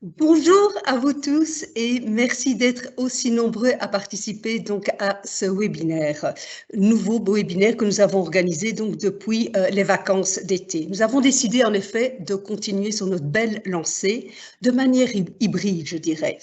Bonjour à vous tous et merci d'être aussi nombreux à participer donc à ce webinaire, nouveau webinaire que nous avons organisé donc depuis les vacances d'été. Nous avons décidé en effet de continuer sur notre belle lancée de manière hybride, je dirais.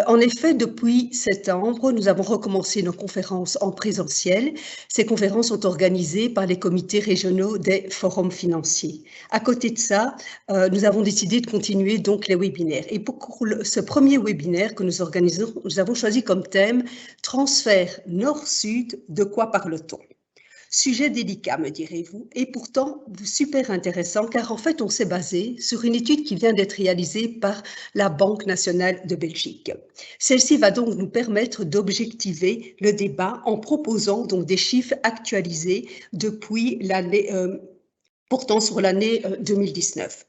En effet, depuis septembre, nous avons recommencé nos conférences en présentiel. Ces conférences sont organisées par les comités régionaux des forums financiers. À côté de ça, nous avons décidé de continuer donc les webinaires. Et pour ce premier webinaire que nous organisons, nous avons choisi comme thème « Transfert Nord-Sud, de quoi parle-t-on » Sujet délicat, me direz-vous, et pourtant super intéressant, car en fait, on s'est basé sur une étude qui vient d'être réalisée par la Banque nationale de Belgique. Celle-ci va donc nous permettre d'objectiver le débat en proposant donc des chiffres actualisés depuis l'année, portant sur l'année 2019.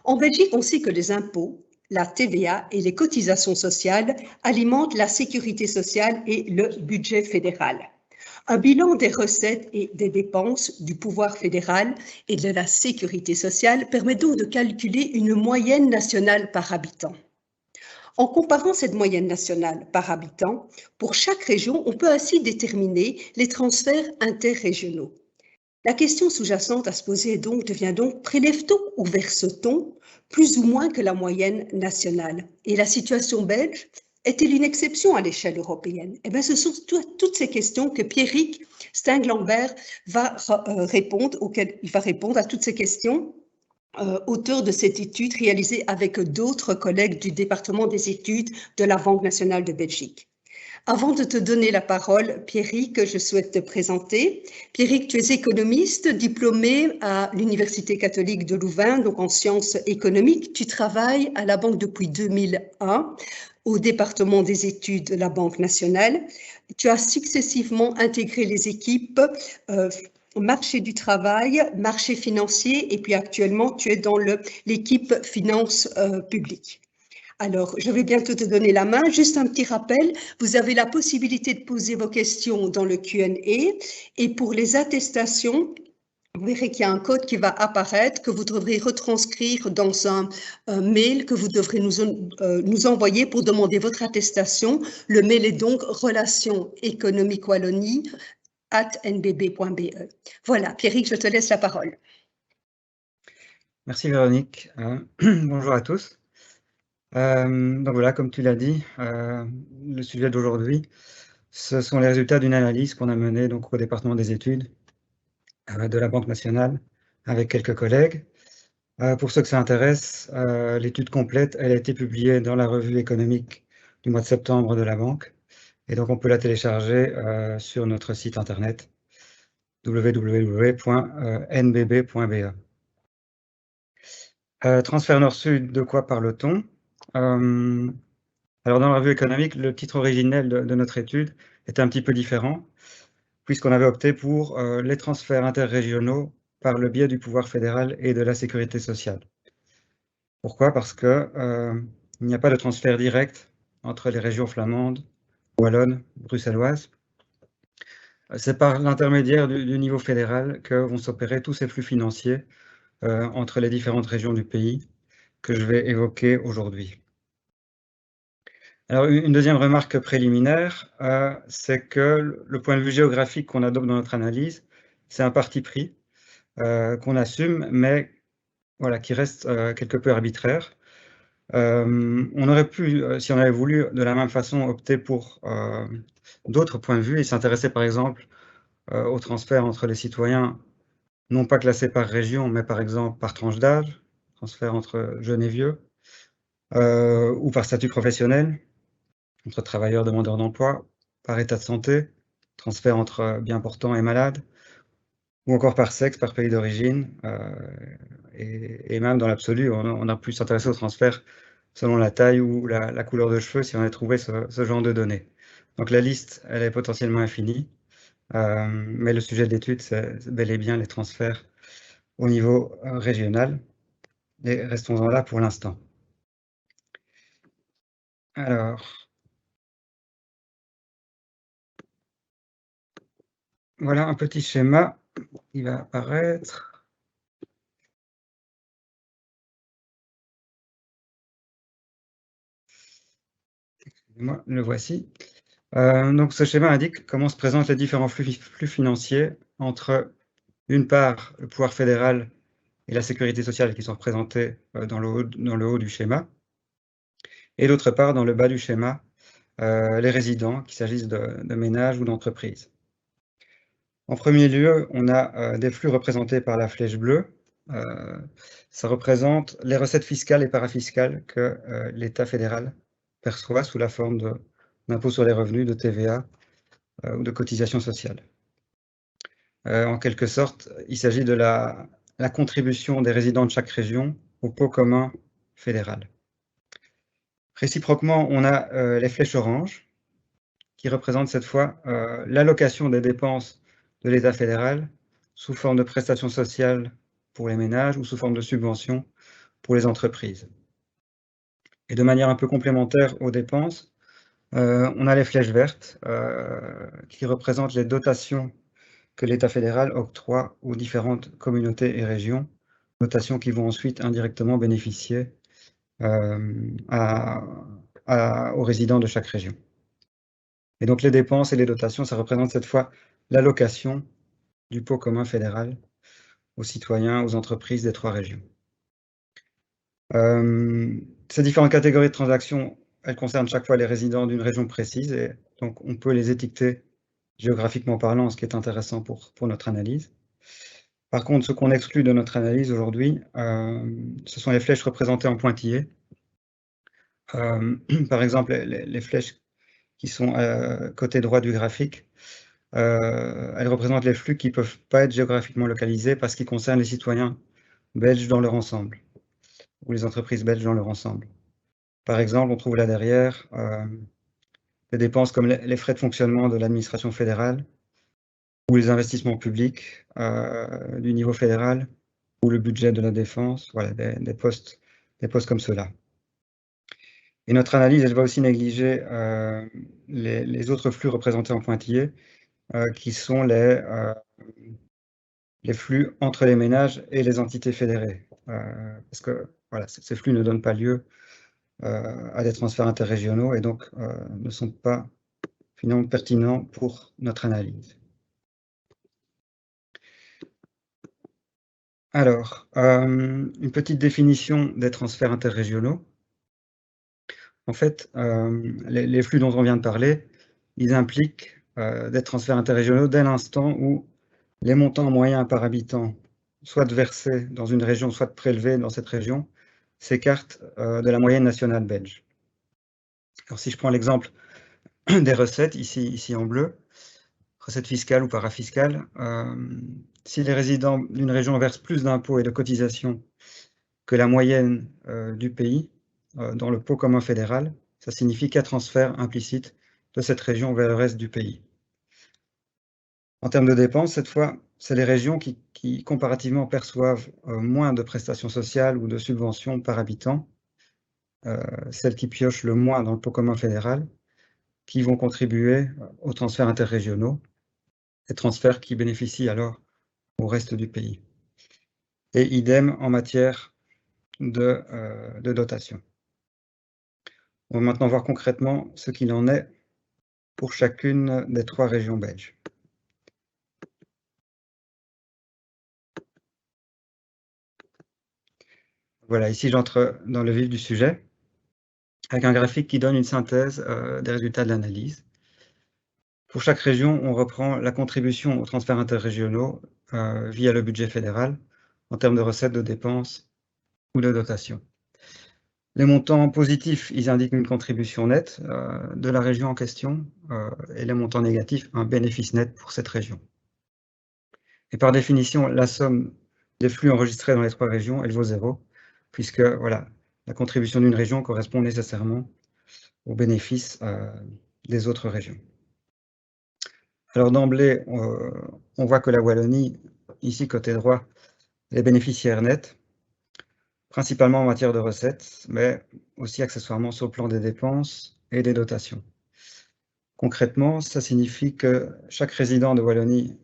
En Belgique, on sait que les impôts, la TVA et les cotisations sociales alimentent la sécurité sociale et le budget fédéral. Un bilan des recettes et des dépenses du pouvoir fédéral et de la sécurité sociale permet donc de calculer une moyenne nationale par habitant. En comparant cette moyenne nationale par habitant, pour chaque région, on peut ainsi déterminer les transferts interrégionaux. La question sous-jacente à se poser devient donc, prélève-t-on ou verse-t-on plus ou moins que la moyenne nationale? Et la situation belge est-elle une exception à l'échelle européenne? Eh bien, ce sont toutes ces questions que Pierrick Stinglambert va répondre à toutes ces questions, auteur de cette étude réalisée avec d'autres collègues du département des études de la Banque nationale de Belgique. Avant de te donner la parole, Pierrick, je souhaite te présenter. Pierrick, tu es économiste, diplômé à l'Université catholique de Louvain, donc en sciences économiques. Tu travailles à la Banque depuis 2001, au département des études de la Banque nationale. Tu as successivement intégré les équipes marché du travail, marché financier, et puis actuellement, tu es dans l'équipe finances publiques. Alors, je vais bientôt te donner la main. Juste un petit rappel, vous avez la possibilité de poser vos questions dans le Q&A et pour les attestations, vous verrez qu'il y a un code qui va apparaître, que vous devrez retranscrire dans un mail que vous devrez nous envoyer pour demander votre attestation. Le mail est donc relations-économiques-wallonie@nbb.be. Voilà, Pierrick, je te laisse la parole. Merci Véronique. Bonjour à tous. Donc voilà, comme tu l'as dit, le sujet d'aujourd'hui, ce sont les résultats d'une analyse qu'on a menée donc, au département des études de la Banque nationale avec quelques collègues. Pour ceux que ça intéresse, l'étude complète, elle a été publiée dans la revue économique du mois de septembre de la Banque. Et donc on peut la télécharger sur notre site internet www.nbb.be. Transfert Nord-Sud, de quoi parle-t-on? Alors dans la revue économique, le titre originel de notre étude était un petit peu différent, puisqu'on avait opté pour les transferts interrégionaux par le biais du pouvoir fédéral et de la sécurité sociale. Pourquoi? Parce que il n'y a pas de transfert direct entre les régions flamandes, wallonnes, bruxelloises. C'est par l'intermédiaire du niveau fédéral que vont s'opérer tous ces flux financiers entre les différentes régions du pays que je vais évoquer aujourd'hui. Alors une deuxième remarque préliminaire, c'est que le point de vue géographique qu'on adopte dans notre analyse, c'est un parti pris qu'on assume, mais voilà, qui reste quelque peu arbitraire. On aurait pu, si on avait voulu, de la même façon, opter pour d'autres points de vue et s'intéresser par exemple au transfert entre les citoyens, non pas classés par région, mais par exemple par tranche d'âge, transfert entre jeunes et vieux, ou par statut professionnel, entre travailleurs demandeurs d'emploi, par état de santé, transfert entre bien portants et malades, ou encore par sexe, par pays d'origine, et même dans l'absolu, on a pu s'intéresser au transfert selon la taille ou la couleur de cheveux, si on a trouvé ce genre de données. Donc la liste, elle est potentiellement infinie, mais le sujet de l'étude, c'est bel et bien les transferts au niveau régional, et restons-en là pour l'instant. Alors, voilà un petit schéma qui va apparaître. Moi, le voici. Donc ce schéma indique comment se présentent les différents flux financiers entre, d'une part, le pouvoir fédéral et la sécurité sociale qui sont représentés dans le haut du schéma, et d'autre part, dans le bas du schéma, les résidents, qu'il s'agisse de ménages ou d'entreprises. En premier lieu, on a des flux représentés par la flèche bleue. Ça représente les recettes fiscales et parafiscales que l'État fédéral perçoit sous la forme d'impôts sur les revenus, de TVA ou de cotisations sociales. En quelque sorte, il s'agit de la contribution des résidents de chaque région au pot commun fédéral. Réciproquement, on a les flèches oranges, qui représentent cette fois l'allocation des dépenses de l'État fédéral sous forme de prestations sociales pour les ménages ou sous forme de subventions pour les entreprises. Et de manière un peu complémentaire aux dépenses, on a les flèches vertes qui représentent les dotations que l'État fédéral octroie aux différentes communautés et régions, dotations qui vont ensuite indirectement bénéficier aux résidents de chaque région. Et donc les dépenses et les dotations, ça représente cette fois l'allocation du pot commun fédéral aux citoyens, aux entreprises des 3 régions. Ces différentes catégories de transactions, elles concernent chaque fois les résidents d'une région précise, et donc on peut les étiqueter géographiquement parlant, ce qui est intéressant pour notre analyse. Par contre, ce qu'on exclut de notre analyse aujourd'hui, ce sont les flèches représentées en pointillés. Par exemple, les flèches qui sont côté droit du graphique, elles représentent les flux qui ne peuvent pas être géographiquement localisés parce qu'ils concernent les citoyens belges dans leur ensemble, ou les entreprises belges dans leur ensemble. Par exemple, on trouve là derrière des dépenses comme les frais de fonctionnement de l'administration fédérale, ou les investissements publics du niveau fédéral, ou le budget de la défense, voilà, des postes comme ceux-là. Et notre analyse, elle va aussi négliger les autres flux représentés en pointillés, qui sont les flux entre les ménages et les entités fédérées. Parce que voilà, ces flux ne donnent pas lieu à des transferts interrégionaux et donc ne sont pas finalement pertinents pour notre analyse. Alors, une petite définition des transferts interrégionaux. En fait, les flux dont on vient de parler, ils impliquent des transferts interrégionaux dès l'instant où les montants moyens par habitant, soit versés dans une région, soit prélevés dans cette région, s'écartent de la moyenne nationale belge. Alors si je prends l'exemple des recettes, ici en bleu, recettes fiscales ou parafiscales, si les résidents d'une région versent plus d'impôts et de cotisations que la moyenne du pays dans le pot commun fédéral, ça signifie qu'il y a transfert implicite de cette région vers le reste du pays. En termes de dépenses, cette fois, c'est les régions qui comparativement perçoivent moins de prestations sociales ou de subventions par habitant, celles qui piochent le moins dans le pot commun fédéral, qui vont contribuer aux transferts interrégionaux, des transferts qui bénéficient alors au reste du pays. Et idem en matière de dotation. On va maintenant voir concrètement ce qu'il en est pour chacune des 3 régions belges. Voilà, ici j'entre dans le vif du sujet, avec un graphique qui donne une synthèse des résultats de l'analyse. Pour chaque région, on reprend la contribution aux transferts interrégionaux via le budget fédéral, en termes de recettes, de dépenses ou de dotations. Les montants positifs, ils indiquent une contribution nette de la région en question, et les montants négatifs, un bénéfice net pour cette région. Et par définition, la somme des flux enregistrés dans les 3 régions, elle vaut 0, puisque voilà, la contribution d'une région correspond nécessairement au bénéfice des autres régions. Alors d'emblée, on voit que la Wallonie, ici côté droit, est bénéficiaire nette, principalement en matière de recettes, mais aussi accessoirement sur le plan des dépenses et des dotations. Concrètement, ça signifie que chaque résident de Wallonie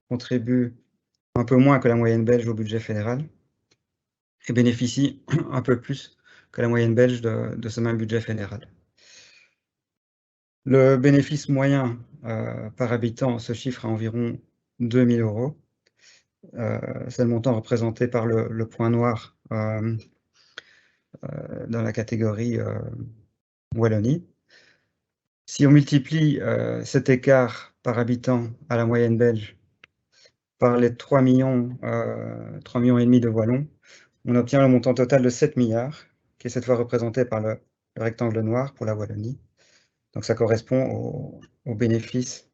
contribue un peu moins que la moyenne belge au budget fédéral et bénéficie un peu plus que la moyenne belge de ce même budget fédéral. Le bénéfice moyen par habitant se chiffre à environ 2 000 €. C'est le montant représenté par le point noir dans la catégorie Wallonie. Si on multiplie cet écart par habitant à la moyenne belge par les 3,5 millions de Wallons, on obtient le montant total de 7 milliards, qui est cette fois représenté par le rectangle noir pour la Wallonie. Donc ça correspond au bénéfice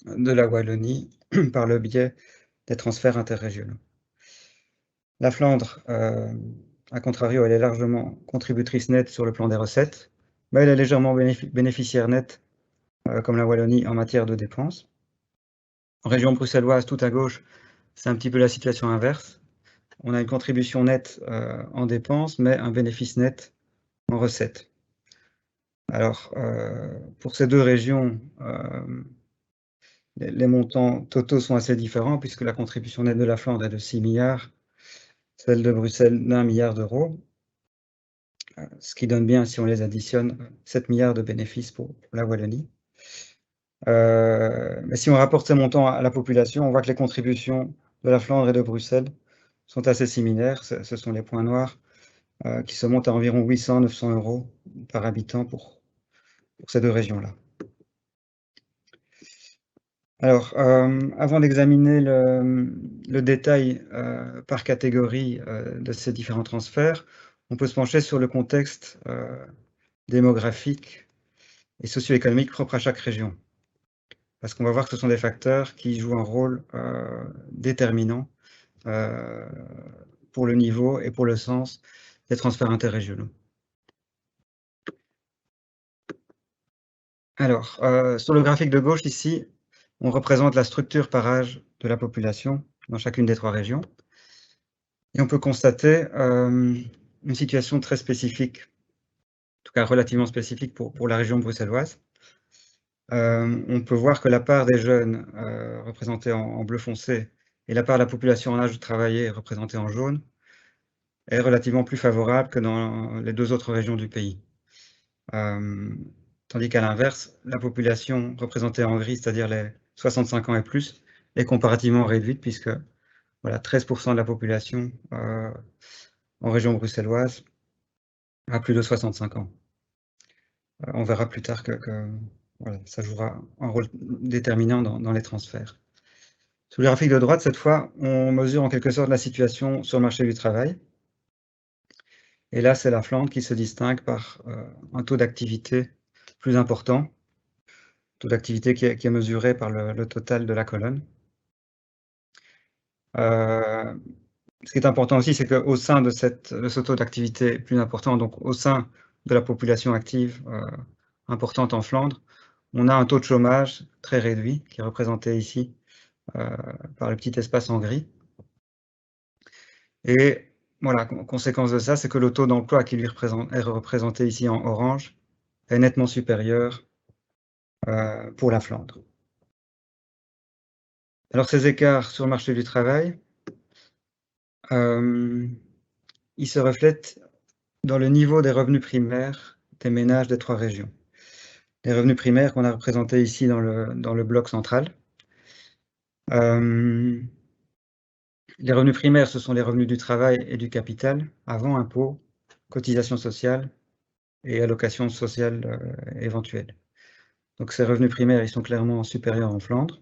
de la Wallonie par le biais des transferts interrégionaux. La Flandre, à contrario, elle est largement contributrice nette sur le plan des recettes, mais elle est légèrement bénéficiaire nette, comme la Wallonie, en matière de dépenses. En région bruxelloise, tout à gauche, c'est un petit peu la situation inverse. On a une contribution nette en dépenses, mais un bénéfice net en recettes. Alors, pour ces deux régions, les montants totaux sont assez différents, puisque la contribution nette de la Flandre est de 6 milliards, celle de Bruxelles d'1 milliard d'euros, ce qui donne bien, si on les additionne, 7 milliards de bénéfices pour la Wallonie. Mais si on rapporte ces montants à la population, on voit que les contributions de la Flandre et de Bruxelles sont assez similaires. Ce sont les points noirs qui se montent à environ 800-900 € par habitant pour ces deux régions-là. Alors, avant d'examiner le détail par catégorie de ces différents transferts, on peut se pencher sur le contexte démographique et socio-économique propre à chaque région. Parce qu'on va voir que ce sont des facteurs qui jouent un rôle déterminant pour le niveau et pour le sens des transferts interrégionaux. Alors, sur le graphique de gauche ici, on représente la structure par âge de la population dans chacune des trois régions. Et on peut constater une situation très spécifique, en tout cas relativement spécifique pour la région bruxelloise. On peut voir que la part des jeunes représentée en bleu foncé et la part de la population en âge de travailler représentée en jaune est relativement plus favorable que dans les deux autres régions du pays. Tandis qu'à l'inverse, la population représentée en gris, c'est-à-dire les 65 ans et plus, est comparativement réduite, puisque voilà, 13% de la population en région bruxelloise a plus de 65 ans. On verra plus tard que voilà, ça jouera un rôle déterminant dans les transferts. Sur le graphique de droite, cette fois, on mesure en quelque sorte la situation sur le marché du travail. Et là, c'est la Flandre qui se distingue par un taux d'activité plus important, taux d'activité qui est mesuré par le total de la colonne. Ce qui est important aussi, c'est qu'au sein de ce taux d'activité plus important, donc au sein de la population active importante en Flandre, on a un taux de chômage très réduit, qui est représenté ici par le petit espace en gris. Et voilà, conséquence de ça, c'est que le taux d'emploi qui lui est représenté ici en orange est nettement supérieur pour la Flandre. Alors ces écarts sur le marché du travail, ils se reflètent dans le niveau des revenus primaires des ménages des trois régions. Les revenus primaires qu'on a représentés ici dans le bloc central. Les revenus primaires, ce sont les revenus du travail et du capital, avant impôts, cotisations sociales et allocations sociales éventuelles. Donc ces revenus primaires, ils sont clairement supérieurs en Flandre.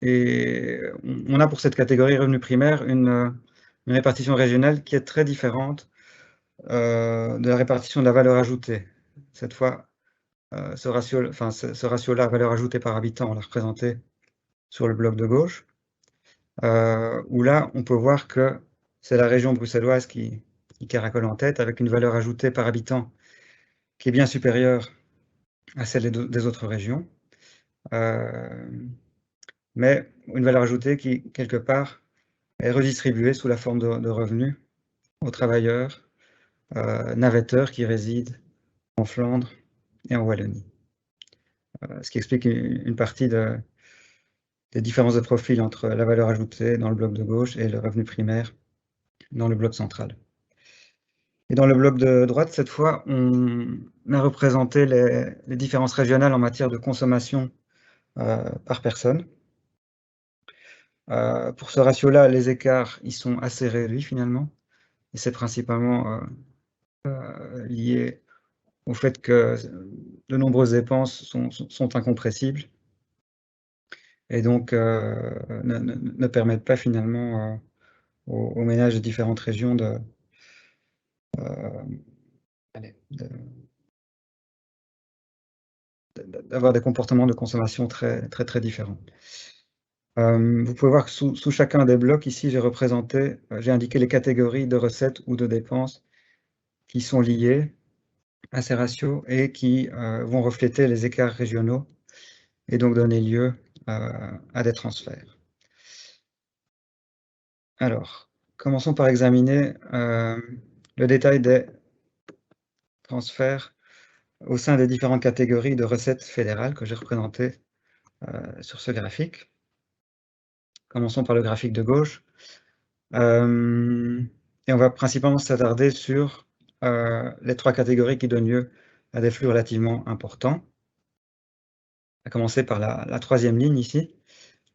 Et on a pour cette catégorie revenus primaires une répartition régionale qui est très différente de la répartition de la valeur ajoutée. Cette fois, ce ratio-là, valeur ajoutée par habitant, on l'a représenté sur le bloc de gauche, où là, on peut voir que c'est la région bruxelloise qui caracole en tête, avec une valeur ajoutée par habitant qui est bien supérieure à celle des autres régions, mais une valeur ajoutée qui, quelque part, est redistribuée sous la forme de revenus aux travailleurs navetteurs qui résident en Flandre et en Wallonie. Ce qui explique une partie des différences de profil entre la valeur ajoutée dans le bloc de gauche et le revenu primaire dans le bloc central. Et dans le bloc de droite, cette fois, on a représenté les différences régionales en matière de consommation par personne. Pour ce ratio-là, les écarts, ils sont assez réduits finalement, et c'est principalement lié au fait que de nombreuses dépenses sont incompressibles et donc ne permettent pas finalement aux ménages de différentes régions d'avoir des comportements de consommation très différents. Vous pouvez voir que sous chacun des blocs, ici, j'ai indiqué les catégories de recettes ou de dépenses qui sont liées à ces ratios et qui vont refléter les écarts régionaux et donc donner lieu à des transferts. Alors, commençons par examiner le détail des transferts au sein des différentes catégories de recettes fédérales que j'ai représentées sur ce graphique. Commençons par le graphique de gauche. Et on va principalement s'attarder sur les trois catégories qui donnent lieu à des flux relativement importants. À commencer par la troisième ligne ici,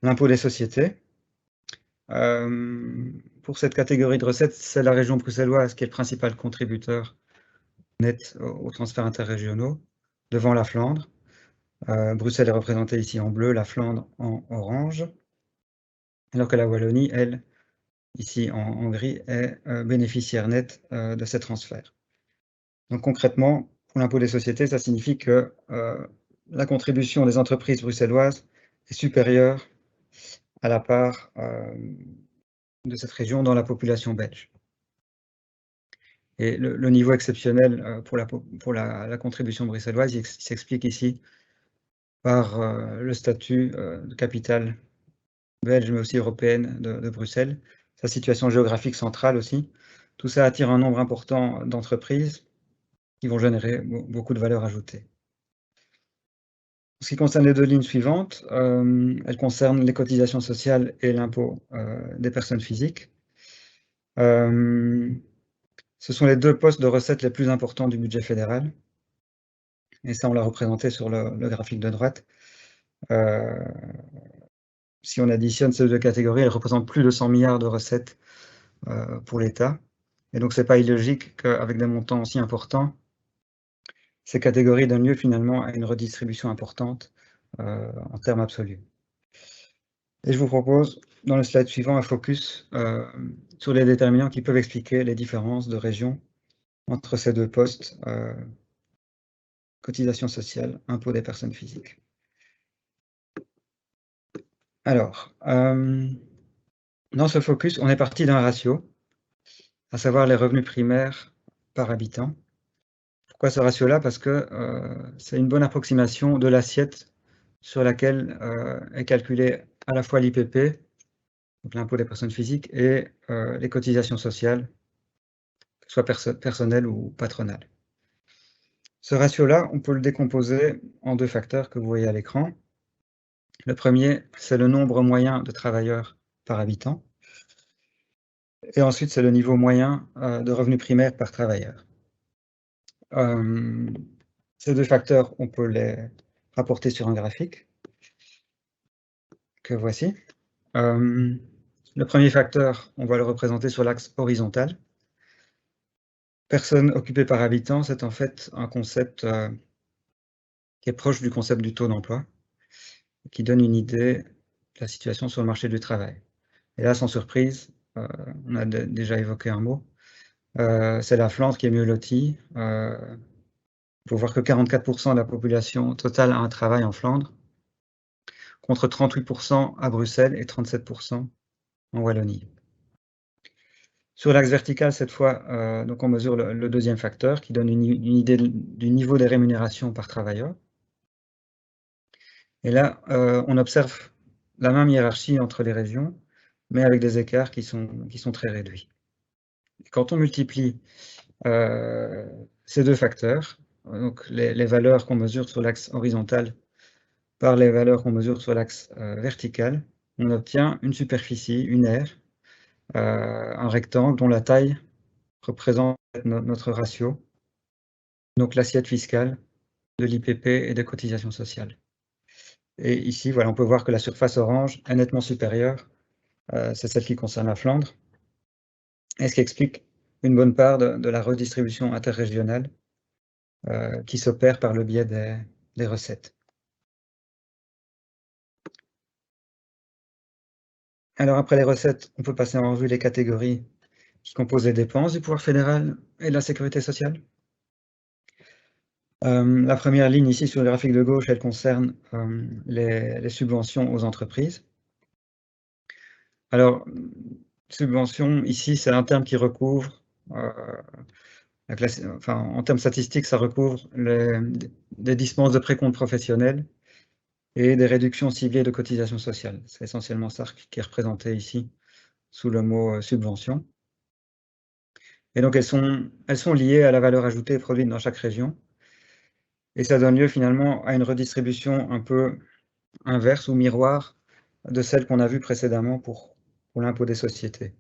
l'impôt des sociétés. Pour cette catégorie de recettes, c'est la région bruxelloise qui est le principal contributeur net aux transferts interrégionaux, devant la Flandre. Bruxelles est représentée ici en bleu, la Flandre en orange, alors que la Wallonie, elle, ici en gris, est bénéficiaire nette de ces transferts. Donc concrètement, pour l'impôt des sociétés, ça signifie que la contribution des entreprises bruxelloises est supérieure à la part de cette région dans la population belge. Et le niveau exceptionnel pour la contribution bruxelloise, il s'explique ici par le statut de capitale belge, mais aussi européenne de Bruxelles, sa situation géographique centrale aussi. Tout ça attire un nombre important d'entreprises qui vont générer beaucoup de valeur ajoutée. En ce qui concerne les deux lignes suivantes, elles concernent les cotisations sociales et l'impôt des personnes physiques. Ce sont les deux postes de recettes les plus importants du budget fédéral. Et ça, on l'a représenté sur le graphique de droite. Si on additionne ces deux catégories, elles représentent plus de 100 milliards de recettes pour l'État. Et donc, ce n'est pas illogique qu'avec des montants aussi importants, ces catégories donnent lieu finalement à une redistribution importante en termes absolus. Et je vous propose, dans le slide suivant, un focus sur les déterminants qui peuvent expliquer les différences de région entre ces deux postes, cotisation sociale, impôt des personnes physiques. Alors, dans ce focus, on est parti d'un ratio, à savoir les revenus primaires par habitant. Pourquoi ce ratio-là? Parce que c'est une bonne approximation de l'assiette sur laquelle est calculé à la fois l'IPP, donc l'impôt des personnes physiques, et les cotisations sociales, que ce soit personnelles ou patronales. Ce ratio-là, on peut le décomposer en deux facteurs que vous voyez à l'écran. Le premier, c'est le nombre moyen de travailleurs par habitant. Et ensuite, c'est le niveau moyen de revenus primaires par travailleur. Ces deux facteurs, on peut les rapporter sur un graphique que voici. Le premier facteur, on va le représenter sur l'axe horizontal. Personnes occupées par habitant, c'est en fait un concept qui est proche du concept du taux d'emploi, qui donne une idée de la situation sur le marché du travail. Et là, sans surprise, on a déjà évoqué un mot, c'est la Flandre qui est mieux lotie. Il faut voir que 44% de la population totale a un travail en Flandre, contre 38% à Bruxelles et 37% en Wallonie. Sur l'axe vertical, cette fois, donc on mesure le deuxième facteur qui donne une idée du niveau des rémunérations par travailleur. Et là, on observe la même hiérarchie entre les régions, mais avec des écarts qui sont très réduits. Et quand on multiplie ces deux facteurs, donc les valeurs qu'on mesure sur l'axe horizontal par les valeurs qu'on mesure sur l'axe vertical, on obtient une superficie, une aire, un rectangle dont la taille représente notre ratio, donc l'assiette fiscale de l'IPP et des cotisations sociales. Et ici, voilà, on peut voir que la surface orange est nettement supérieure, c'est celle qui concerne la Flandre, et ce qui explique une bonne part de la redistribution interrégionale qui s'opère par le biais des recettes. Alors après les recettes, on peut passer en revue les catégories qui composent les dépenses du pouvoir fédéral et de la sécurité sociale. La première ligne ici sur le graphique de gauche, elle concerne les subventions aux entreprises. Alors, subvention, ici, c'est un terme qui recouvre, en termes statistiques, ça recouvre des dispenses de précompte professionnel et des réductions ciblées de cotisations sociales. C'est essentiellement ça qui est représenté ici sous le mot subvention. Et donc, elles sont liées à la valeur ajoutée produite dans chaque région. Et ça donne lieu finalement à une redistribution un peu inverse ou miroir de celle qu'on a vue précédemment pour l'impôt des sociétés.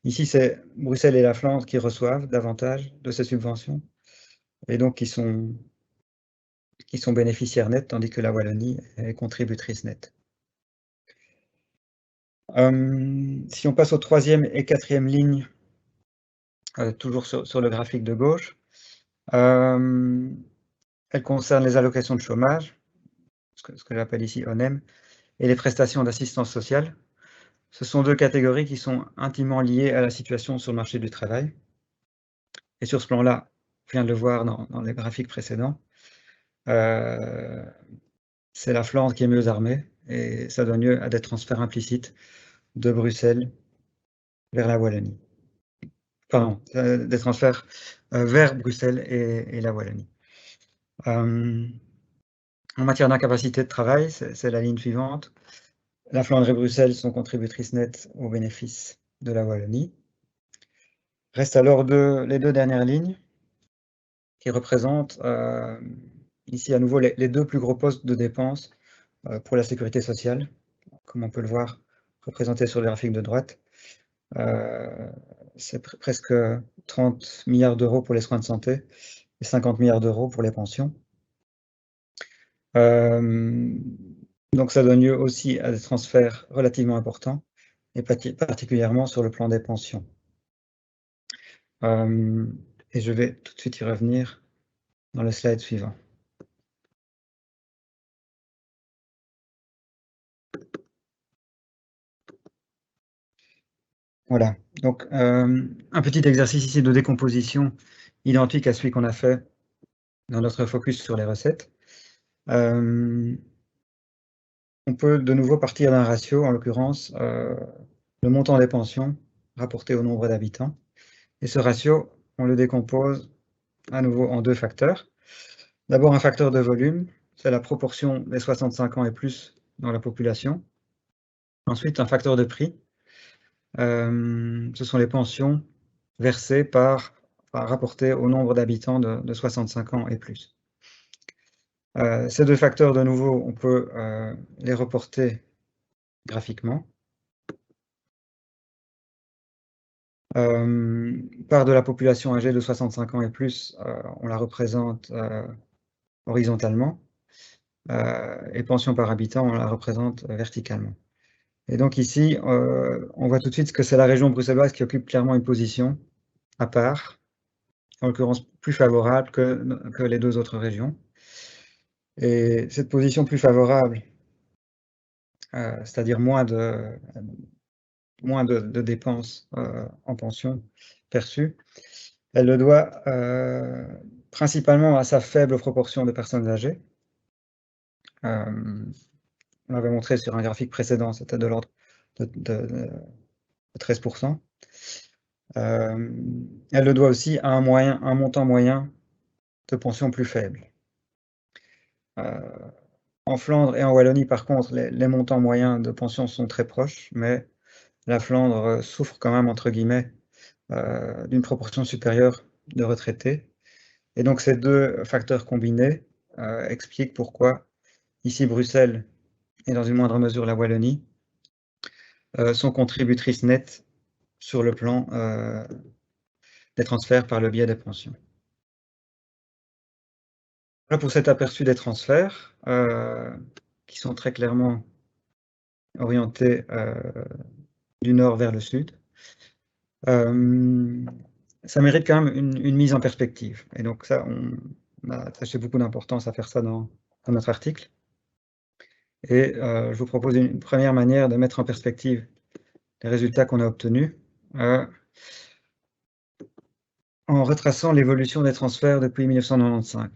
Ici, c'est Bruxelles et la Flandre qui reçoivent davantage de ces subventions et donc qui sont bénéficiaires nets, tandis que la Wallonie est contributrice nette. Si on passe aux troisième et quatrième lignes, toujours sur le graphique de gauche, elles concernent les allocations de chômage, ce que j'appelle ici ONEM, et les prestations d'assistance sociale. Ce sont deux catégories qui sont intimement liées à la situation sur le marché du travail. Et sur ce plan-là, on vient de le voir dans les graphiques précédents, c'est la Flandre qui est mieux armée, et ça donne lieu à des transferts implicites de Bruxelles vers la Wallonie. Pardon, des transferts vers Bruxelles et la Wallonie. En matière d'incapacité de travail, c'est la ligne suivante. La Flandre et Bruxelles sont contributrices nettes aux bénéfices de la Wallonie. Restent alors les deux dernières lignes qui représentent ici à nouveau les deux plus gros postes de dépenses pour la sécurité sociale, comme on peut le voir représenté sur le graphique de droite. C'est presque 30 milliards d'euros pour les soins de santé et 50 milliards d'euros pour les pensions. Donc ça donne lieu aussi à des transferts relativement importants, et particulièrement sur le plan des pensions. Et je vais tout de suite y revenir dans le slide suivant. Voilà, donc un petit exercice ici de décomposition identique à celui qu'on a fait dans notre focus sur les recettes. On peut de nouveau partir d'un ratio, en l'occurrence le montant des pensions rapporté au nombre d'habitants. Et ce ratio, on le décompose à nouveau en deux facteurs. D'abord un facteur de volume, c'est la proportion des 65 ans et plus dans la population. Ensuite un facteur de prix, ce sont les pensions versées rapportées au nombre d'habitants de 65 ans et plus. Ces deux facteurs, de nouveau, on peut les reporter graphiquement. Part de la population âgée de 65 ans et plus, on la représente horizontalement, et pension par habitant, on la représente verticalement. Et donc ici, on voit tout de suite que c'est la région bruxelloise qui occupe clairement une position à part, en l'occurrence plus favorable que les deux autres régions. Et cette position plus favorable, c'est-à-dire moins de dépenses en pension perçues, elle le doit principalement à sa faible proportion de personnes âgées. On l'avait montré sur un graphique précédent, c'était de l'ordre de 13%. Elle le doit aussi à un montant moyen de pension plus faible. En Flandre et en Wallonie, par contre, les montants moyens de pension sont très proches, mais la Flandre souffre quand même, entre guillemets, d'une proportion supérieure de retraités. Et donc ces deux facteurs combinés expliquent pourquoi ici Bruxelles, et dans une moindre mesure la Wallonie, sont contributrices nettes sur le plan des transferts par le biais des pensions. Voilà pour cet aperçu des transferts, qui sont très clairement orientés du nord vers le sud. Ça mérite quand même une mise en perspective. Et donc ça, on a attaché beaucoup d'importance à faire ça dans notre article. Et je vous propose une première manière de mettre en perspective les résultats qu'on a obtenus en retraçant l'évolution des transferts depuis 1995.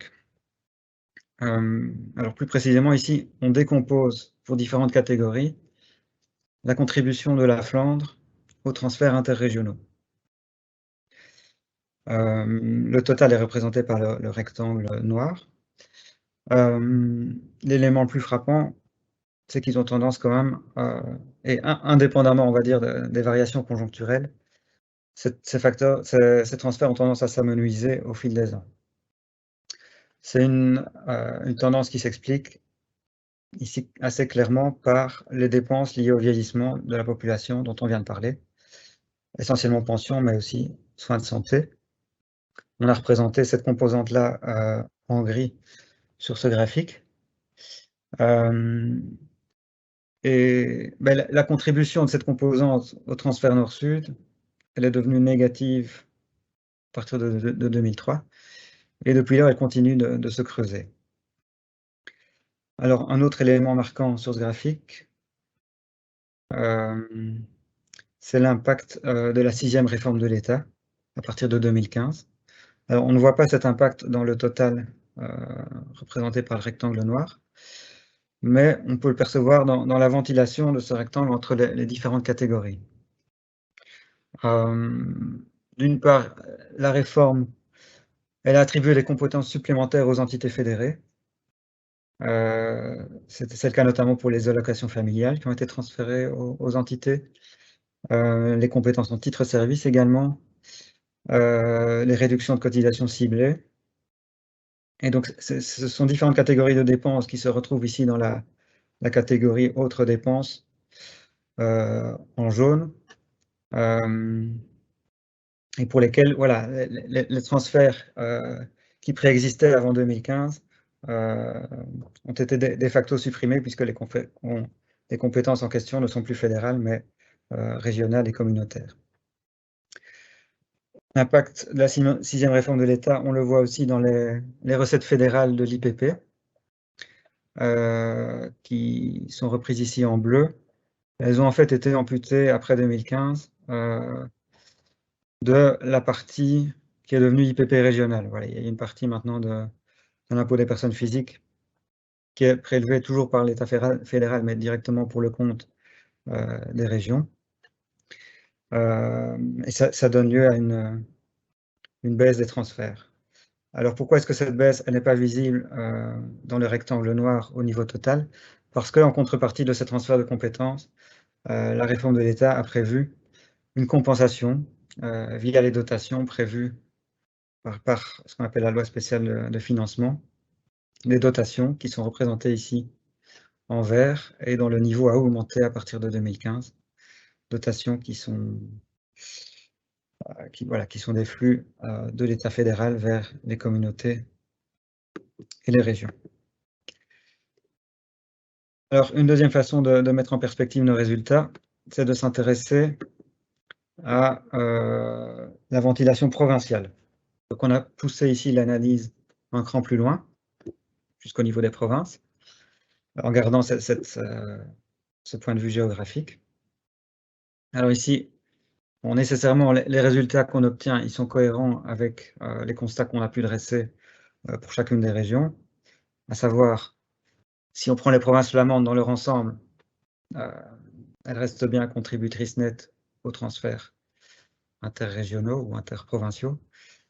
Alors plus précisément ici, on décompose pour différentes catégories la contribution de la Flandre aux transferts interrégionaux. Le total est représenté par le rectangle noir. L'élément le plus frappant, c'est qu'ils ont tendance quand même, et indépendamment, on va dire, des variations conjoncturelles, ces transferts ont tendance à s'amenuiser au fil des ans. C'est une tendance qui s'explique ici assez clairement par les dépenses liées au vieillissement de la population dont on vient de parler, essentiellement pensions, mais aussi soins de santé. On a représenté cette composante-là en gris sur ce graphique. Et la contribution de cette composante au transfert nord-sud, elle est devenue négative à partir de 2003, et depuis là, elle continue de se creuser. Alors, un autre élément marquant sur ce graphique, c'est l'impact de la 6e réforme de l'État, à partir de 2015. Alors, on ne voit pas cet impact dans le total représenté par le rectangle noir, mais on peut le percevoir dans la ventilation de ce rectangle entre les différentes catégories. D'une part, la réforme, elle a attribué des compétences supplémentaires aux entités fédérées. C'est le cas notamment pour les allocations familiales qui ont été transférées aux entités, les compétences en titre-service également, les réductions de cotisations ciblées. Et donc, ce sont différentes catégories de dépenses qui se retrouvent ici dans la catégorie autres dépenses en jaune, et pour lesquelles voilà, les transferts qui préexistaient avant 2015 ont été de facto supprimés puisque les compétences en question ne sont plus fédérales mais régionales et communautaires. L'impact de la 6e réforme de l'État, on le voit aussi dans les recettes fédérales de l'IPP, qui sont reprises ici en bleu. Elles ont en fait été amputées après 2015 de la partie qui est devenue IPP régionale. Voilà, il y a une partie maintenant de l'impôt des personnes physiques qui est prélevée toujours par l'État fédéral, mais directement pour le compte des régions. Et ça donne lieu à une baisse des transferts. Alors pourquoi est-ce que cette baisse n'est pas visible dans le rectangle noir au niveau total? Parce qu'en contrepartie de ces transferts de compétences, la réforme de l'État a prévu une compensation via les dotations prévues par ce qu'on appelle la loi spéciale de financement, des dotations qui sont représentées ici en vert et dont le niveau a augmenté à partir de 2015. Dotations qui sont des flux de l'État fédéral vers les communautés et les régions. Alors, une deuxième façon de mettre en perspective nos résultats, c'est de s'intéresser à la ventilation provinciale. Donc, on a poussé ici l'analyse un cran plus loin, jusqu'au niveau des provinces, en gardant ce point de vue géographique. Alors ici, nécessairement, les résultats qu'on obtient, ils sont cohérents avec les constats qu'on a pu dresser pour chacune des régions, à savoir, si on prend les provinces flamandes dans leur ensemble, elles restent bien contributrices nettes aux transferts interrégionaux ou interprovinciaux.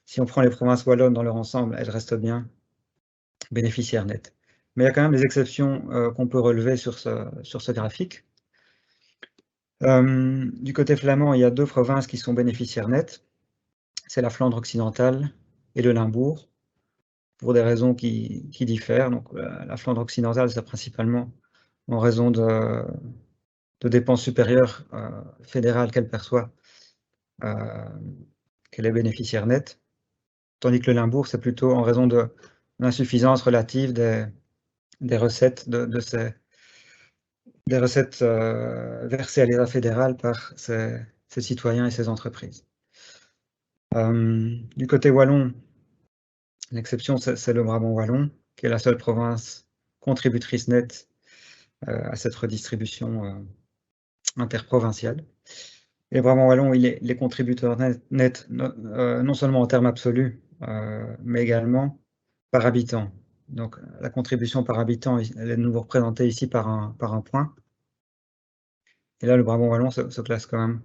Si on prend les provinces wallonnes dans leur ensemble, elles restent bien bénéficiaires nettes. Mais il y a quand même des exceptions qu'on peut relever sur ce graphique. Du côté flamand, il y a 2 provinces qui sont bénéficiaires nettes. C'est la Flandre occidentale et le Limbourg, pour des raisons qui diffèrent. Donc, la Flandre occidentale, c'est principalement en raison de dépenses supérieures fédérales qu'elle perçoit qu'elle est bénéficiaire nette, tandis que le Limbourg, c'est plutôt en raison de l'insuffisance relative des recettes versées à l'État fédéral par ses citoyens et ses entreprises. Du côté wallon, l'exception, c'est le Brabant wallon, qui est la seule province contributrice nette à cette redistribution interprovinciale. Et le Brabant wallon, il est contributeur net non seulement en termes absolus, mais également par habitant. Donc la contribution par habitant, elle est de nouveau représentée ici par un point. Et là, le Brabant wallon se classe quand même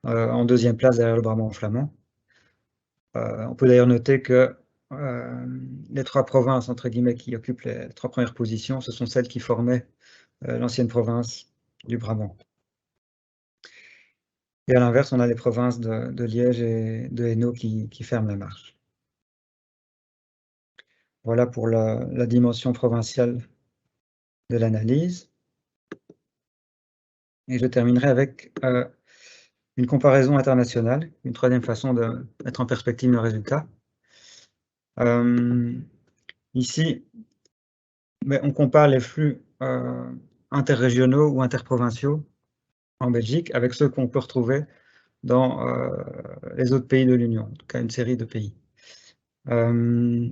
en deuxième place derrière le Brabant flamand. On peut d'ailleurs noter que les trois provinces, entre guillemets, qui occupent les trois premières positions, ce sont celles qui formaient l'ancienne province du Brabant. Et à l'inverse, on a les provinces de Liège et de Hainaut qui ferment la marche. Voilà pour la dimension provinciale de l'analyse. Et je terminerai avec une comparaison internationale, une troisième façon de mettre en perspective nos résultats. Ici, on compare les flux interrégionaux ou interprovinciaux en Belgique avec ceux qu'on peut retrouver dans les autres pays de l'Union, en tout cas une série de pays. Je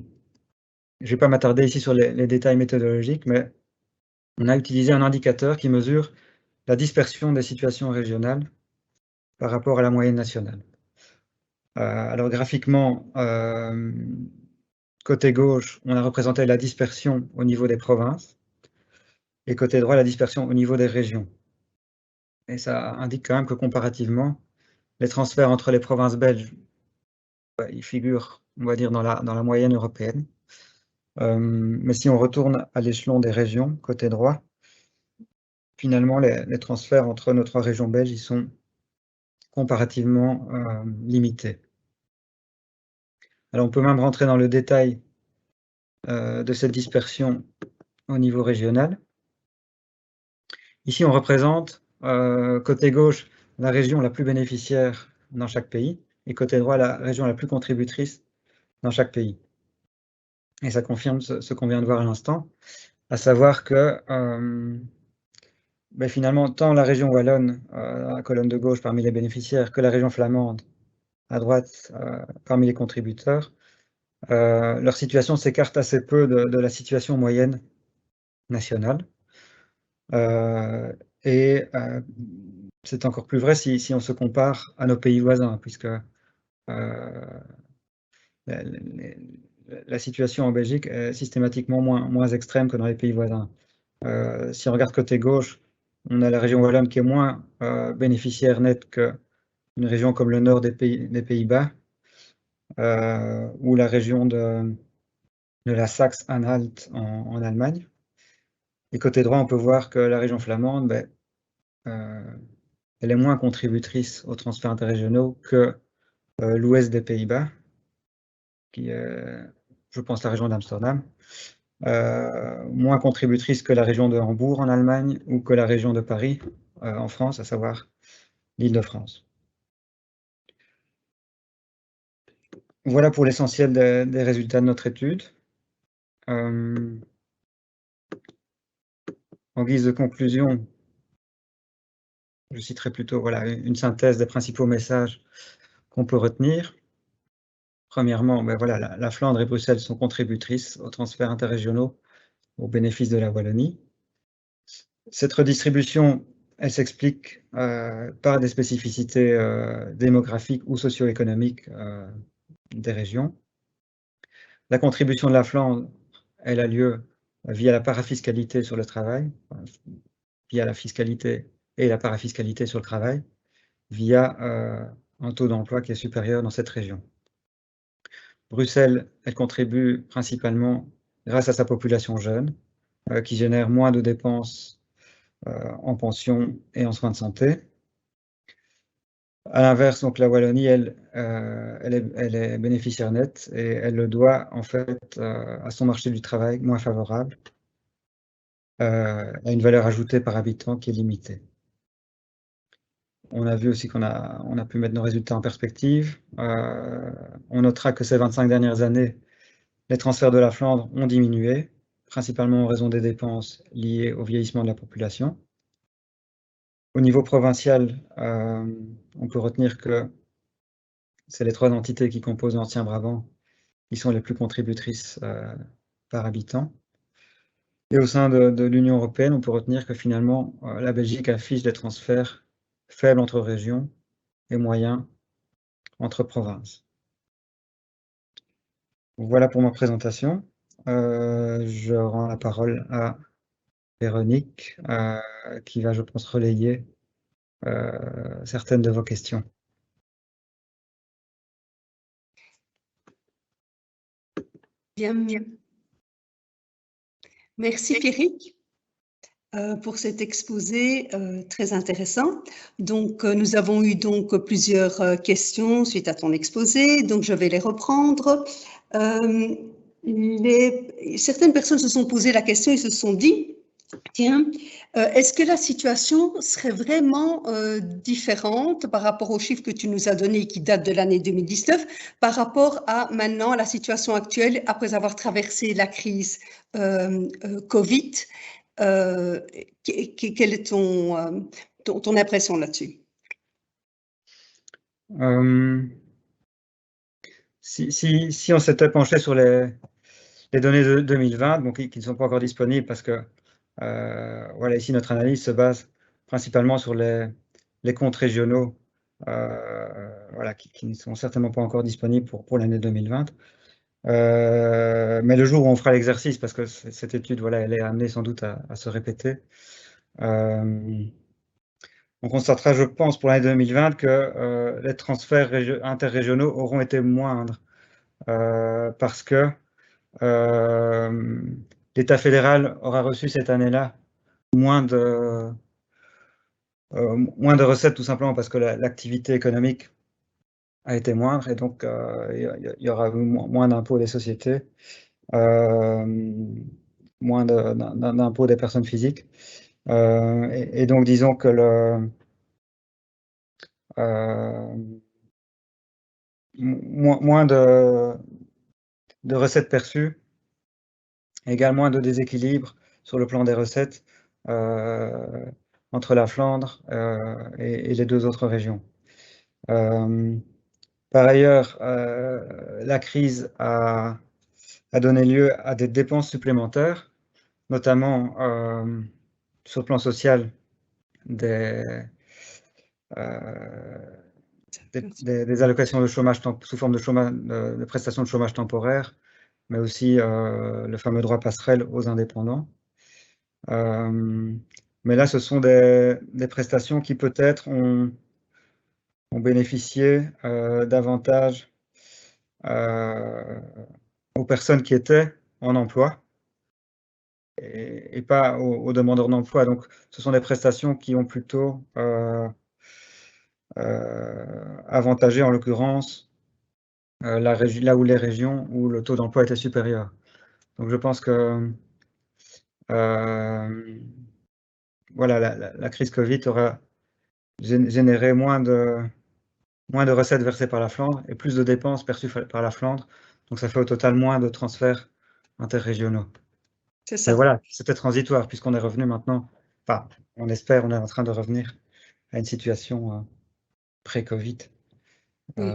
ne vais pas m'attarder ici sur les détails méthodologiques, mais on a utilisé un indicateur qui mesure la dispersion des situations régionales par rapport à la moyenne nationale. Alors graphiquement, côté gauche, on a représenté la dispersion au niveau des provinces, et côté droit, la dispersion au niveau des régions. Et ça indique quand même que comparativement, les transferts entre les provinces belges, ils figurent, on va dire, dans la moyenne européenne. Mais si on retourne à l'échelon des régions, côté droit, finalement, les transferts entre nos trois régions belges, ils sont comparativement limités. Alors on peut même rentrer dans le détail de cette dispersion au niveau régional. Ici, on représente, côté gauche, la région la plus bénéficiaire dans chaque pays, et côté droit, la région la plus contributrice dans chaque pays. Et ça confirme ce qu'on vient de voir à l'instant, à savoir que finalement, tant la région wallonne, dans la colonne de gauche parmi les bénéficiaires, que la région flamande, à droite, parmi les contributeurs, leur situation s'écarte assez peu de la situation moyenne nationale. Et c'est encore plus vrai si on se compare à nos pays voisins, puisque la situation en Belgique est systématiquement moins extrême que dans les pays voisins. Si on regarde côté gauche, on a la région wallonne qui est moins bénéficiaire nette qu'une région comme le nord des Pays-Bas, ou la région de la Saxe-Anhalt en Allemagne. Et côté droit, on peut voir que la région flamande, elle est moins contributrice aux transferts interrégionaux que l'ouest des Pays-Bas, qui est, je pense, la région d'Amsterdam, moins contributrice que la région de Hambourg en Allemagne ou que la région de Paris en France, à savoir l'Île-de-France. Voilà pour l'essentiel des résultats de notre étude. En guise de conclusion, je citerai plutôt une synthèse des principaux messages qu'on peut retenir. Premièrement, la Flandre et Bruxelles sont contributrices aux transferts interrégionaux au bénéfice de la Wallonie. Cette redistribution, elle s'explique par des spécificités démographiques ou socio-économiques des régions. La contribution de la Flandre, elle a lieu via la parafiscalité sur le travail, via la fiscalité et la parafiscalité sur le travail, via un taux d'emploi qui est supérieur dans cette région. Bruxelles, elle contribue principalement grâce à sa population jeune, qui génère moins de dépenses en pension et en soins de santé. À l'inverse, donc la Wallonie, elle est bénéficiaire nette et elle le doit en fait à son marché du travail moins favorable, à une valeur ajoutée par habitant qui est limitée. On a vu aussi qu'on a pu mettre nos résultats en perspective. On notera que ces 25 dernières années, les transferts de la Flandre ont diminué, principalement en raison des dépenses liées au vieillissement de la population. Au niveau provincial, on peut retenir que c'est les 3 entités qui composent l'Ancien Brabant qui sont les plus contributrices par habitant. Et au sein de l'Union européenne, on peut retenir que finalement, la Belgique affiche des transferts faibles entre régions et moyens entre provinces. Voilà pour ma présentation. Je rends la parole à Véronique, qui va, je pense, relayer certaines de vos questions. Bien. Merci Pierrick pour cet exposé très intéressant. Donc, nous avons eu donc plusieurs questions suite à ton exposé, donc je vais les reprendre. Certaines personnes se sont posé la question et se sont dit, tiens, est-ce que la situation serait vraiment différente par rapport aux chiffres que tu nous as donnés qui datent de l'année 2019 par rapport à maintenant, à la situation actuelle après avoir traversé la crise Covid? Quelle est ton impression là-dessus? Si on s'était penché sur les données de 2020, donc qui ne sont pas encore disponibles parce que voilà, ici notre analyse se base principalement sur les comptes régionaux, voilà, qui ne sont certainement pas encore disponibles pour l'année 2020. Mais le jour où on fera l'exercice, parce que cette étude, voilà, elle est amenée sans doute à se répéter, on constatera, je pense, pour l'année 2020 que les transferts interrégionaux auront été moindres parce que l'État fédéral aura reçu cette année-là moins de recettes, tout simplement parce que l'activité économique a été moindre et donc il y aura eu moins d'impôts des sociétés, moins d'impôts des personnes physiques. Et donc disons que moins de recettes perçues égale moins de déséquilibre sur le plan des recettes entre la Flandre et les 2 autres régions. Par ailleurs, la crise a donné lieu à des dépenses supplémentaires, notamment sur le plan social des allocations de chômage sous forme de prestations de chômage temporaire, mais aussi le fameux droit passerelle aux indépendants. Mais là, ce sont des prestations qui peut-être ont bénéficié davantage aux personnes qui étaient en emploi et pas aux demandeurs d'emploi. Donc, ce sont des prestations qui ont plutôt avantagé, en l'occurrence, là où les régions où le taux d'emploi était supérieur. Donc, je pense que voilà, la crise Covid aura généré moins de recettes versées par la Flandre et plus de dépenses perçues par la Flandre. Donc, ça fait au total moins de transferts interrégionaux. C'est ça. Mais voilà, c'était transitoire puisqu'on est revenu maintenant, enfin, on espère, on est en train de revenir à une situation pré-Covid. Oui.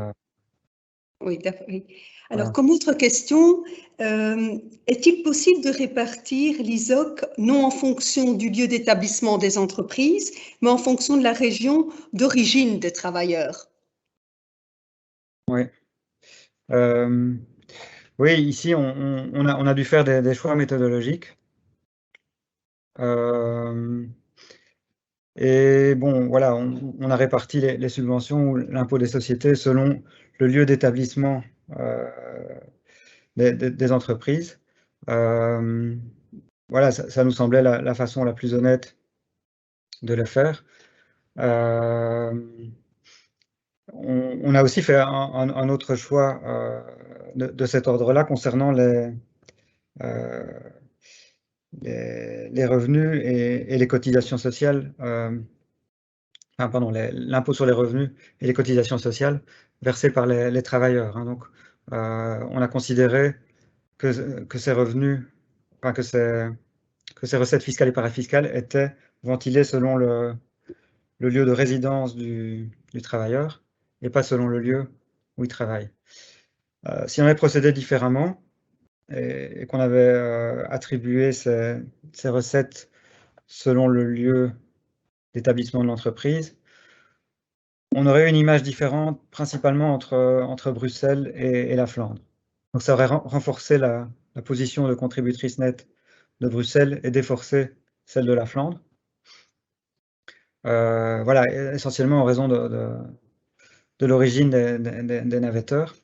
Oui, d'accord. Oui. Alors, Voilà. comme autre question, est-il possible de répartir l'ISOC non en fonction du lieu d'établissement des entreprises, mais en fonction de la région d'origine des travailleurs? Oui. Oui, ici, on a dû faire des choix méthodologiques. Et bon, voilà, on a réparti les subventions ou l'impôt des sociétés selon le lieu d'établissement des entreprises. Voilà, ça nous semblait la façon la plus honnête de le faire. On a aussi fait un autre choix de cet ordre-là concernant les revenus et les cotisations sociales l'impôt sur les revenus et les cotisations sociales versées par les travailleurs, hein. Donc, on a considéré que ces revenus, enfin, que ces recettes fiscales et parafiscales étaient ventilées selon le lieu de résidence du travailleur et pas selon le lieu où il travaille. Si on avait procédé différemment et qu'on avait attribué ces recettes selon le lieu d'établissement de l'entreprise, on aurait une image différente, principalement entre Bruxelles et la Flandre. Donc ça aurait renforcé la position de contributrice nette de Bruxelles et déforcé celle de la Flandre. Voilà, essentiellement en raison de l'origine des navetteurs.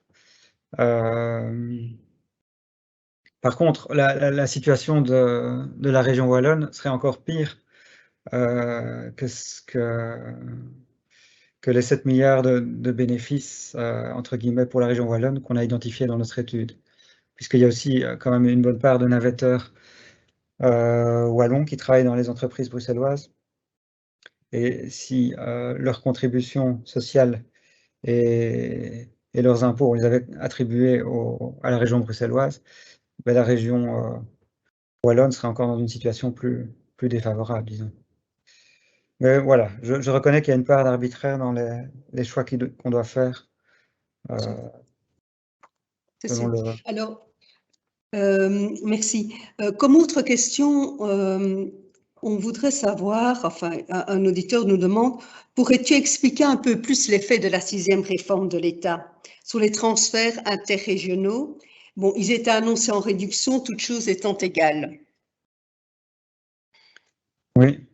Par contre, la situation de la région wallonne serait encore pire que les 7 milliards de bénéfices, entre guillemets, pour la région wallonne qu'on a identifié dans notre étude. Puisqu'il y a aussi quand même une bonne part de navetteurs wallons qui travaillent dans les entreprises bruxelloises. Et si leurs contributions sociales et leurs impôts, on les avait attribués à la région bruxelloise, ben la région wallonne serait encore dans une situation plus défavorable, disons. Mais voilà, je reconnais qu'il y a une part d'arbitraire dans les choix qu'on doit faire selon le... Alors, merci. Comme autre question, on voudrait savoir, enfin, un auditeur nous demande, pourrais-tu expliquer un peu plus l'effet de la 6e réforme de l'État sur les transferts interrégionaux? Bon, ils étaient annoncés en réduction, toutes choses étant égales. Oui.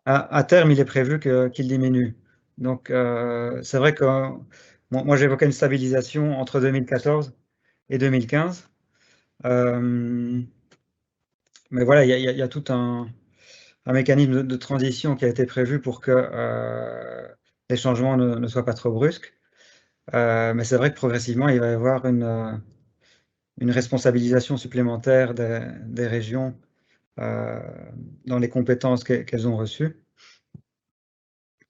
À terme, il est prévu qu'il diminue. Donc, c'est vrai que moi j'évoquais une stabilisation entre 2014 et 2015. Mais voilà, il y a tout un mécanisme de transition qui a été prévu pour que les changements ne soient pas trop brusques. Mais c'est vrai que progressivement, il va y avoir une responsabilisation supplémentaire des régions dans les compétences qu'elles ont reçues.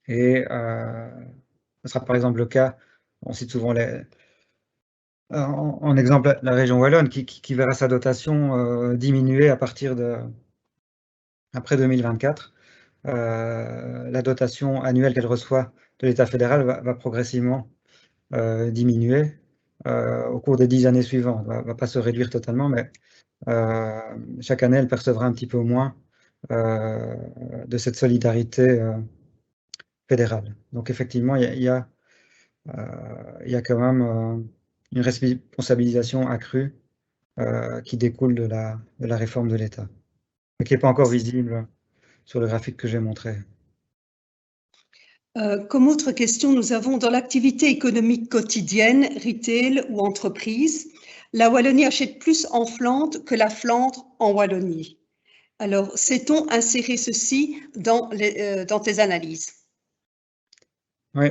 Et ce sera par exemple le cas, on cite souvent en exemple la région wallonne qui verra sa dotation diminuer à partir après 2024. La dotation annuelle qu'elle reçoit de l'État fédéral va progressivement diminuer au cours des 10 années suivantes. Va pas se réduire totalement, mais chaque année, elle percevra un petit peu moins de cette solidarité fédérale. Donc effectivement, il y a quand même une responsabilisation accrue qui découle de la réforme de l'État, mais qui n'est pas encore visible sur le graphique que j'ai montré. Comme autre question, nous avons dans l'activité économique quotidienne, retail ou entreprise, la Wallonie achète plus en Flandre que la Flandre en Wallonie. Alors, sait-on insérer ceci dans tes analyses? Oui.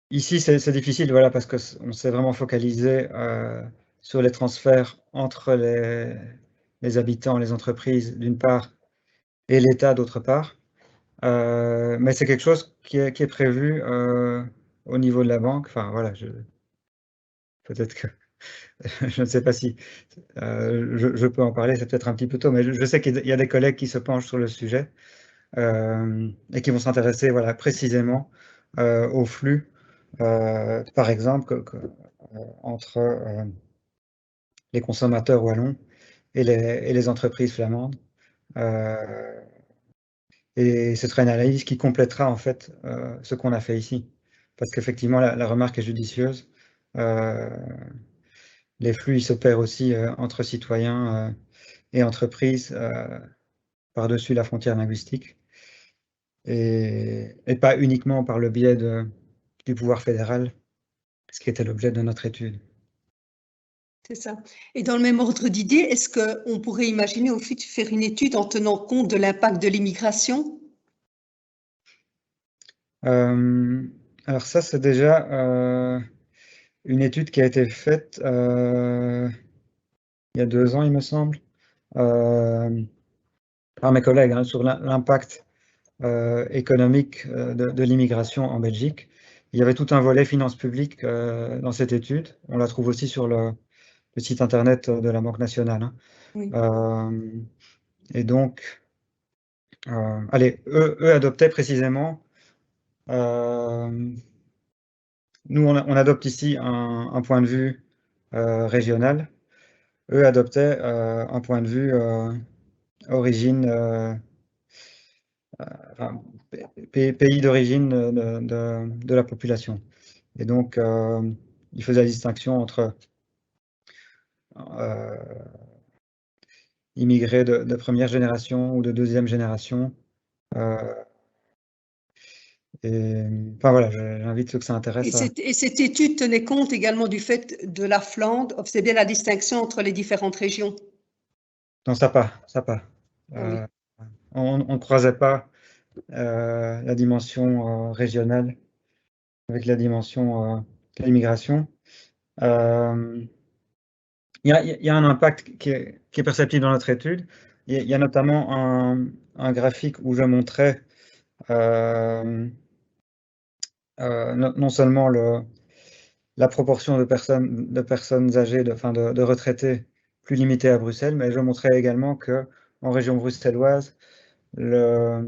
Ici, c'est difficile, voilà, parce qu'on s'est vraiment focalisé sur les transferts entre les habitants, les entreprises, d'une part, et l'État, d'autre part. Mais c'est quelque chose qui est prévu au niveau de la banque. Enfin, voilà, peut-être que je ne sais pas si je peux en parler, c'est peut-être un petit peu tôt, mais je sais qu'il y a des collègues qui se penchent sur le sujet et qui vont s'intéresser, voilà, précisément au flux, par exemple, entre les consommateurs wallons et les entreprises flamandes. Et ce sera une analyse qui complétera en fait ce qu'on a fait ici. Parce qu'effectivement, la remarque est judicieuse. Les flux ils s'opèrent aussi entre citoyens et entreprises par-dessus la frontière linguistique. Et pas uniquement par le biais du pouvoir fédéral, ce qui était l'objet de notre étude. C'est ça. Et dans le même ordre d'idée, est-ce qu'on pourrait imaginer au fait de faire une étude en tenant compte de l'impact de l'immigration? Alors ça, c'est déjà une étude qui a été faite il y a 2 ans, il me semble, par mes collègues hein, sur l'impact économique de l'immigration en Belgique. Il y avait tout un volet finances publiques dans cette étude. On la trouve aussi sur le site internet de la Banque nationale. Hein. Oui. Et donc, allez, eux adoptaient précisément, nous on adopte ici un point de vue régional, eux adoptaient un point de vue origine, enfin, pays d'origine de la population. Et donc, il faisait la distinction entre immigrés de première génération ou de deuxième génération. Et enfin voilà, j'invite ceux que ça intéresse à... Et cette étude tenait compte également du fait de la Flandre, faisait bien la distinction entre les différentes régions. Non, ça pas. Oui. On ne croisait pas la dimension régionale avec la dimension de l'immigration. Il y a un impact qui est perceptible dans notre étude. Il y a notamment un graphique où je montrais non seulement la proportion de personnes âgées, de retraités plus limitée à Bruxelles, mais je montrais également qu'en région bruxelloise, la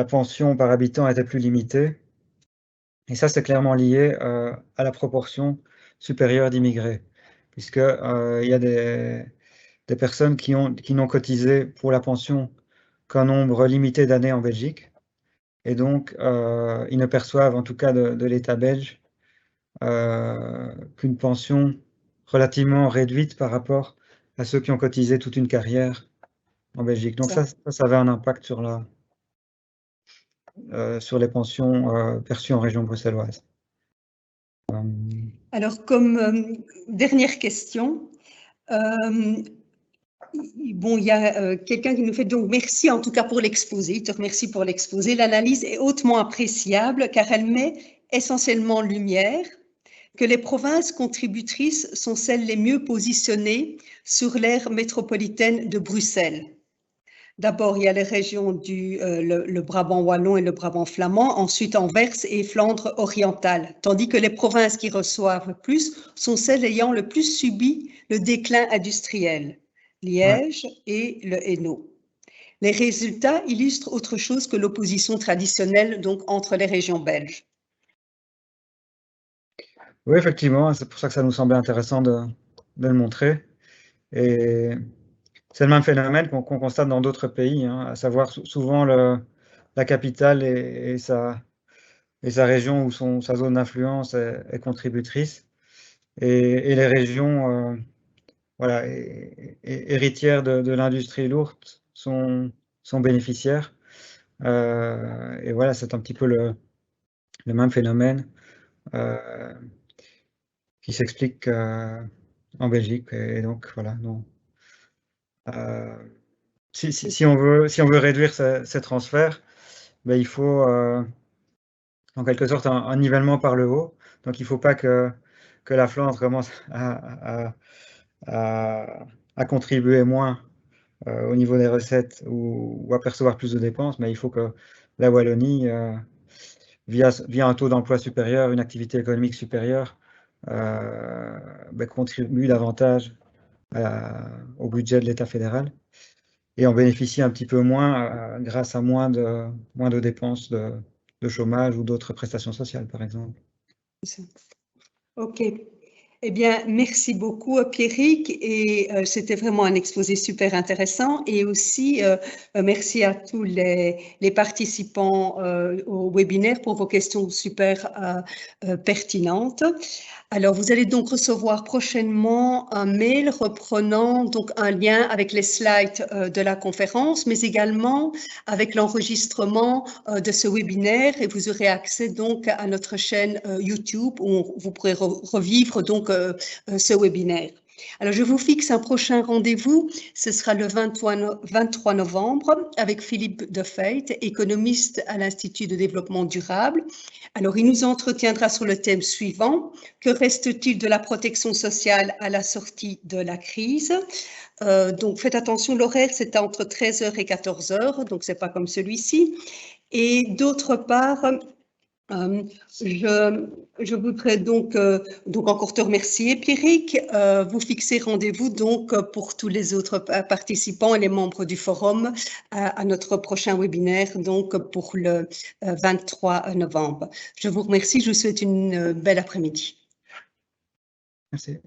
pension par habitant était plus limitée. Et ça, c'est clairement lié à la proportion supérieure d'immigrés, puisque il y a des personnes qui n'ont cotisé pour la pension qu'un nombre limité d'années en Belgique, et donc ils ne perçoivent, en tout cas de l'État belge, qu'une pension relativement réduite par rapport à ceux qui ont cotisé toute une carrière en Belgique. Donc ça avait un impact sur les pensions perçues en région bruxelloise. Alors, comme dernière question, bon, il y a quelqu'un qui nous fait donc merci en tout cas pour l'exposé. Il te remercie pour l'exposé. L'analyse est hautement appréciable car elle met essentiellement en lumière que les provinces contributrices sont celles les mieux positionnées sur l'aire métropolitaine de Bruxelles. D'abord, il y a les régions le Brabant wallon et le Brabant flamand, ensuite Anvers et Flandre orientale, tandis que les provinces qui reçoivent plus sont celles ayant le plus subi le déclin industriel, Liège et le Hainaut. Les résultats illustrent autre chose que l'opposition traditionnelle donc entre les régions belges. Oui, effectivement, c'est pour ça que ça nous semblait intéressant de le montrer. Et c'est le même phénomène qu'on constate dans d'autres pays, hein, à savoir souvent la capitale et sa région ou sa zone d'influence est contributrice. Et les régions voilà, héritières de l'industrie lourde sont bénéficiaires. Et voilà, c'est un petit peu le même phénomène qui s'explique en Belgique. Et donc, voilà. Donc, si on veut réduire ces transferts, ben, il faut en quelque sorte un nivellement par le haut. Donc il ne faut pas que la Flandre commence à contribuer moins au niveau des recettes ou à percevoir plus de dépenses, mais il faut que la Wallonie, via un taux d'emploi supérieur, une activité économique supérieure, ben, contribue davantage au budget de l'État fédéral et en bénéficie un petit peu moins grâce à moins de dépenses de chômage ou d'autres prestations sociales, par exemple. Ok. Eh bien, merci beaucoup, Pierrick, et c'était vraiment un exposé super intéressant. Et aussi, merci à tous les participants au webinaire pour vos questions super pertinentes. Alors, vous allez donc recevoir prochainement un mail reprenant donc un lien avec les slides de la conférence, mais également avec l'enregistrement de ce webinaire, et vous aurez accès donc à notre chaîne YouTube où vous pourrez revivre donc ce webinaire. Alors, je vous fixe un prochain rendez-vous. Ce sera le 23 novembre avec Philippe Defeit, économiste à l'Institut de développement durable. Alors, il nous entretiendra sur le thème suivant. Que reste-t-il de la protection sociale à la sortie de la crise? Donc, faites attention, l'horaire, c'est entre 13h et 14h, donc c'est pas comme celui-ci. Et d'autre part, je voudrais donc encore te remercier, Pierrick. Vous fixez rendez-vous donc pour tous les autres participants et les membres du forum à notre prochain webinaire, donc pour le 23 novembre. Je vous remercie, je vous souhaite une belle après-midi. Merci.